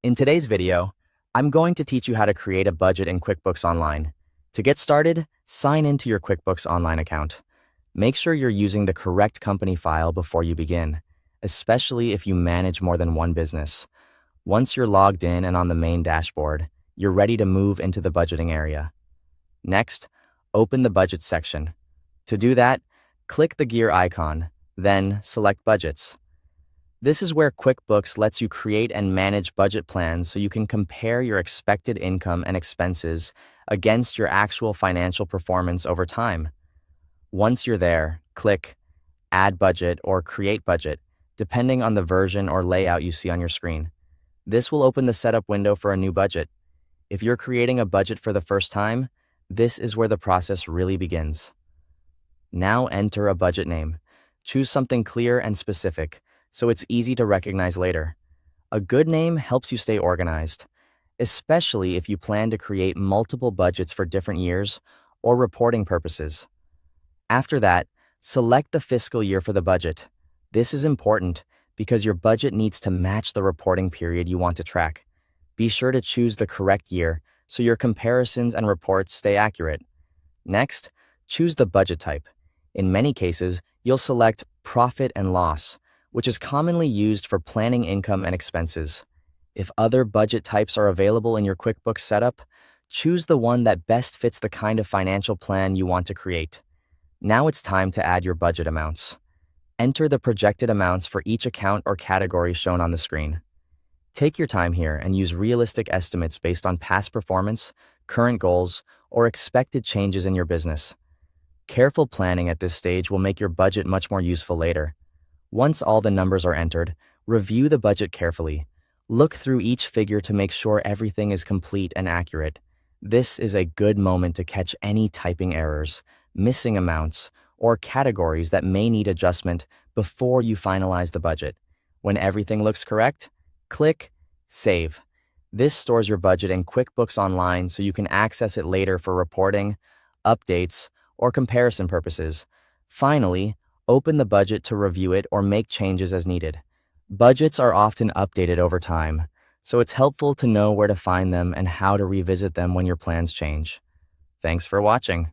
In today's video, I'm going to teach you how to create a budget in QuickBooks Online. To get started, sign into your QuickBooks Online account. Make sure you're using the correct company file before you begin, especially if you manage more than one business. Once you're logged in and on the main dashboard, you're ready to move into the budgeting area. Next, open the Budget section. To do that, click the gear icon, then select Budgets. This is where QuickBooks lets you create and manage budget plans so you can compare your expected income and expenses against your actual financial performance over time. Once you're there, click Add Budget or Create Budget, depending on the version or layout you see on your screen. This will open the setup window for a new budget. If you're creating a budget for the first time, this is where the process really begins. Now enter a budget name. Choose something clear and specific, so it's easy to recognize later. A good name helps you stay organized, especially if you plan to create multiple budgets for different years or reporting purposes. After that, select the fiscal year for the budget. This is important because your budget needs to match the reporting period you want to track. Be sure to choose the correct year so your comparisons and reports stay accurate. Next, choose the budget type. In many cases, you'll select Profit and Loss, which is commonly used for planning income and expenses. If other budget types are available in your QuickBooks setup, choose the one that best fits the kind of financial plan you want to create. Now it's time to add your budget amounts. Enter the projected amounts for each account or category shown on the screen. Take your time here and use realistic estimates based on past performance, current goals, or expected changes in your business. Careful planning at this stage will make your budget much more useful later. Once all the numbers are entered, review the budget carefully. Look through each figure to make sure everything is complete and accurate. This is a good moment to catch any typing errors, missing amounts, or categories that may need adjustment before you finalize the budget. When everything looks correct, click Save. This stores your budget in QuickBooks Online so you can access it later for reporting, updates, or comparison purposes. Finally, open the budget to review it or make changes as needed. Budgets are often updated over time, so it's helpful to know where to find them and how to revisit them when your plans change. Thanks for watching.